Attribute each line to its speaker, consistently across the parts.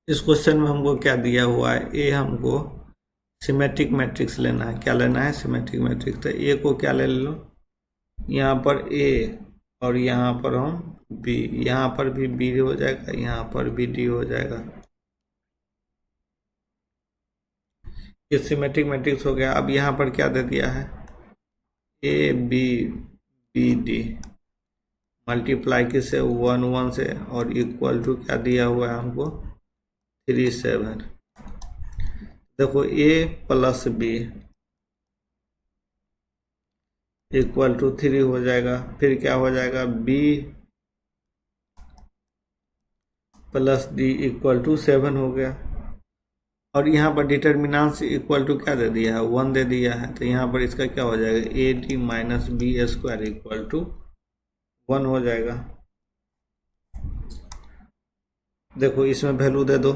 Speaker 1: इस क्वेश्चन में हमको क्या दिया हुआ है, ए हमको सिमेट्रिक मैट्रिक्स लेना है। क्या लेना है? Symmetric matrix. तो ए को क्या ले लो, यहाँ पर ए और यहाँ पर हम बी, यहाँ पर भी बी हो जाएगा, यहाँ पर भी डी हो जाएगा। ये सिमेट्रिक मैट्रिक्स हो गया। अब यहाँ पर क्या दे दिया है, A B B D multiply किससे, 1 1 से, और इक्वल टू क्या दिया हुआ है हमको, 3 7। देखो A plus B equal to 3 हो जाएगा। फिर क्या हो जाएगा, B plus D equal to 7 हो गया। और यहाँ पर डिटर्मिनेंट इक्वल टू क्या दे दिया है, 1 दे दिया है। तो यहाँ पर इसका क्या हो जाएगा, A D minus B square equal to 1 हो जाएगा। देखो इसमें वैल्यू दे दो,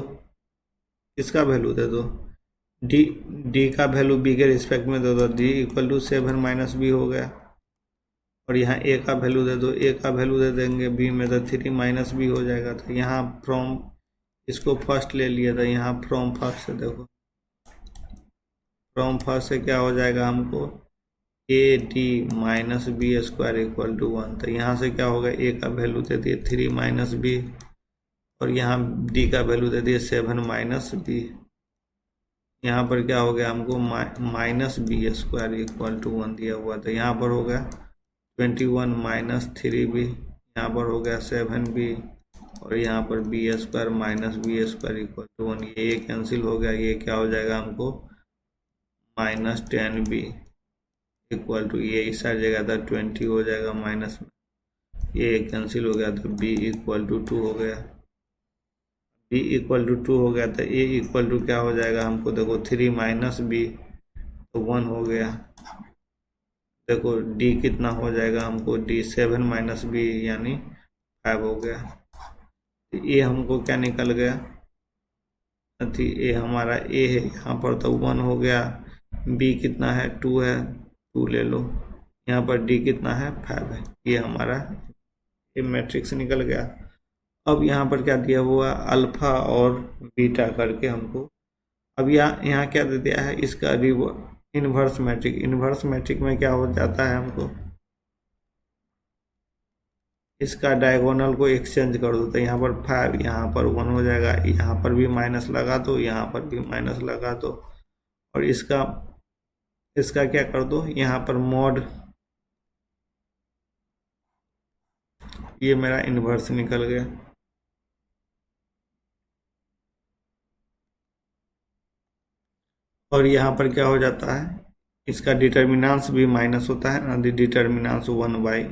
Speaker 1: इसका वैल्यू दे दो, डी का वैल्यू बी के रिस्पेक्ट में दे दो, D equal to 7 minus B हो गया। और यहाँ ए का वैल्यू दे दो, ए का वैल्यू दे देंगे बी में, तो 3 माइनस बी हो जाएगा। तो यहाँ फ्रॉम, इसको फर्स्ट ले लिया, तो यहाँ फ्रॉम फर्स्ट से देखो, फ्रॉम फर्स्ट से क्या हो जाएगा हमको, A D minus B square equal to 1। तो यहाँ से क्या होगा, ए का वैल्यू दे दिए 3 माइनस बी, और यहाँ डी का वैल्यू दे दिए 7 माइनस बी। यहाँ पर क्या हो गया हमको, minus B square equal to 1 दिया हुआ। तो यहाँ पर हो गया 21 माइनस 3b, यहाँ पर हो गया 7b, और यहाँ पर B square minus B square equal to 1। ये कैंसिल हो गया, ये क्या हो जाएगा हमको, माइनस 10b इक्वल टू, ये इस साइड जगह था 20 हो जाएगा माइनस में, ये कैंसिल हो गया। तो b इक्वल टू 2 हो गया, b इक्वल टू 2 हो गया। तो a इक्वल टू क्या हो जाएगा हमको, देखो 3 माइनस बी, तो 1 हो गया। देखो d कितना हो जाएगा हमको, d 7 माइनस बी यानी 5 हो गया। तो ये हमको क्या निकल गया, अथी ए हमारा ए है यहाँ पर, तो 1 हो गया। b कितना है, 2 है, 2 ले लो। यहाँ पर d कितना है, 5 है। ये हमारा ये मैट्रिक्स निकल गया। अब यहाँ पर क्या दिया हुआ, अल्फा और बीटा करके हमको, अब यहाँ क्या दे दिया है, इसका इन्वर्स मैट्रिक। इन्वर्स मैट्रिक में क्या हो जाता है हमको, इसका डायगोनल को एक्सचेंज कर दो। तो यहाँ पर 5, यहाँ पर 1 हो जाएगा, यहाँ पर भी माइनस लगा दो, यहाँ पर भी माइनस लगा दो, और इसका क्या कर दो, यहाँ पर मॉड, ये मेरा इन्वर्स निकल गया। और यहाँ पर क्या हो जाता है, इसका डिटर्मिनेंट्स भी माइनस होता है ना, डिटर्मिनेंट्स 1/,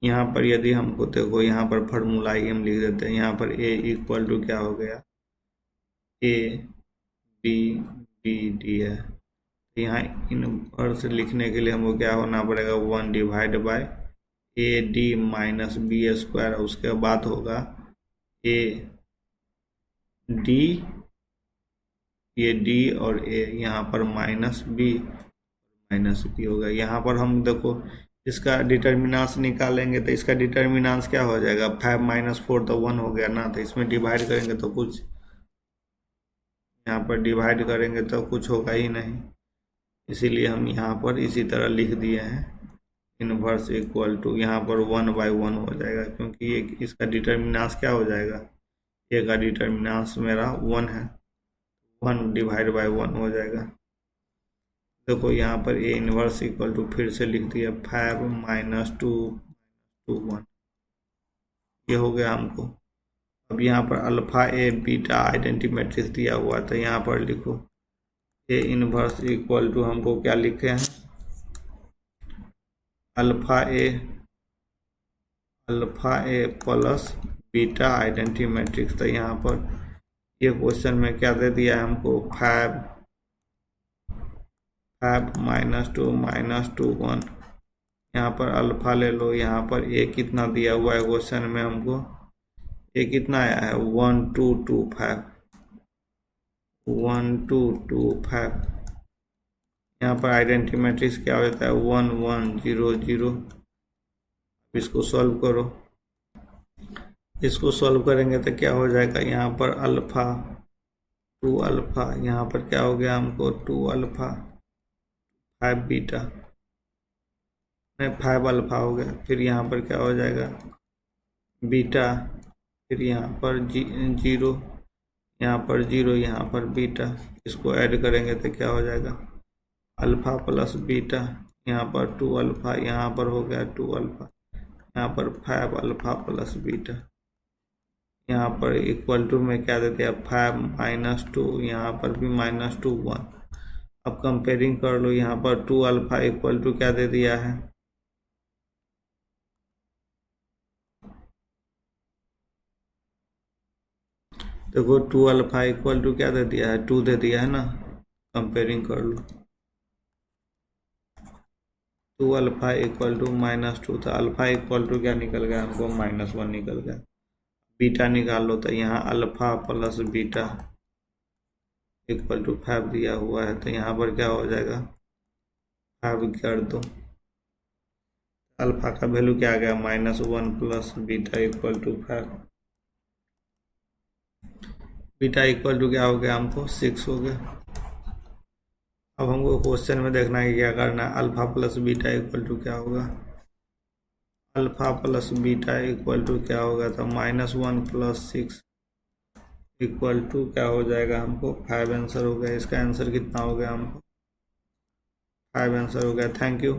Speaker 1: यहाँ पर यदि हमको देखो, यहाँ पर फार्मूला ही हम लिख देते हैं। यहाँ पर a इक्वल टू क्या हो गया, a b b d है। यहाँ इनवर्स लिखने के लिए हमको क्या होना पड़ेगा, 1 divide by A D minus B square, उसके बाद होगा ए डी, ये डी और ए, यहाँ पर माइनस बी होगा। यहाँ पर हम देखो इसका डिटर्मिनेंट्स निकालेंगे, तो इसका डिटर्मिनेंट्स क्या हो जाएगा, 5 माइनस 4 तो 1 हो गया ना। तो इसमें डिवाइड करेंगे तो कुछ, यहाँ पर डिवाइड करेंगे तो कुछ होगा ही नहीं, इसीलिए हम यहाँ पर इसी तरह लिख दिए हैं, इनवर्स इक्वल टू, यहाँ पर 1/1 हो जाएगा, क्योंकि ये इसका डिटर्मिनेंट्स क्या हो जाएगा, ए का डिटर्मिनेंट्स मेरा 1 है, 1 डिवाइड बाय 1 हो जाएगा। देखो यहाँ पर ए इनवर्स इक्वल टू, फिर से लिख दिया 5 माइनस 2 2 1, ये हो गया हमको। अब यहाँ पर अल्फा ए बीटा आइडेंटिटी मैट्रिक्स दिया हुआ था, यहाँ पर लिखो ए इनवर्स इक्वल टू, हमको क्या लिखे हैं, अल्फा ए प्लस बीटा आइडेंटिटी मैट्रिक्स। तो यहाँ पर ये क्वेश्चन में क्या दे दिया है हमको, 5 माइनस 2 1। यहाँ पर अल्फा ले लो, यहाँ पर ए कितना दिया हुआ है क्वेश्चन में हमको, ए कितना आया है, 1 2 2 5, 1 2 2 5। यहाँ पर आइडेंटिटी मैट्रिक्स क्या होता है, 1 1 0 0। इसको सॉल्व करो, इसको सॉल्व करेंगे तो क्या हो जाएगा, यहाँ पर अल्फ़ा 2 अल्फ़ा, यहाँ पर क्या हो गया हमको 2 अल्फ़ा 5 बीटा, नहीं 5 अल्फ़ा हो गया। फिर यहाँ पर क्या हो जाएगा बीटा, फिर यहाँ पर जीरो, यहाँ पर जीरो, यहाँ पर बीटा। इसको ऐड करेंगे तो क्या हो जाएगा अल्फ़ा प्लस बीटा, यहाँ पर 2 अल्फ़ा, यहाँ पर हो गया 2 अल्फ़ा, यहाँ पर 5 अल्फ़ा प्लस बीटा, यहाँ पर इक्वल टू में क्या दे दिया 5 माइनस 2, यहाँ पर भी माइनस 2 1। अब कंपेयरिंग कर लो, यहाँ पर 2 अल्फ़ा इक्वल टू क्या दे दिया है, देखो 2 अल्फ़ा इक्वल टू क्या दे दिया है 2 दे दिया है ना। कंपेयरिंग कर लो, 2 अल्फ़ा इक्वल टू माइनस 2 था, अल्फ़ा इक्वल टू क्या निकल गया हमको -1 निकल गया। बीटा निकाल लो तो यहाँ alpha plus beta equal to 5 दिया हुआ है, तो यहाँ पर क्या हो जाएगा 5 कर दो, अल्फ़ा का वैल्यू क्या आ गया -1 plus beta equal to 5, beta equal to क्या हो गया हमको 6 हो गया। अब हमको क्वेश्चन में देखना है क्या करना है, alpha plus beta equal to क्या होगा, alpha plus beta equal to क्या होगा, तो -1 प्लस 6 इक्वल टू क्या हो जाएगा हमको 5 आंसर हो गया। इसका आंसर कितना हो गया हमको 5 आंसर हो गया। Thank you.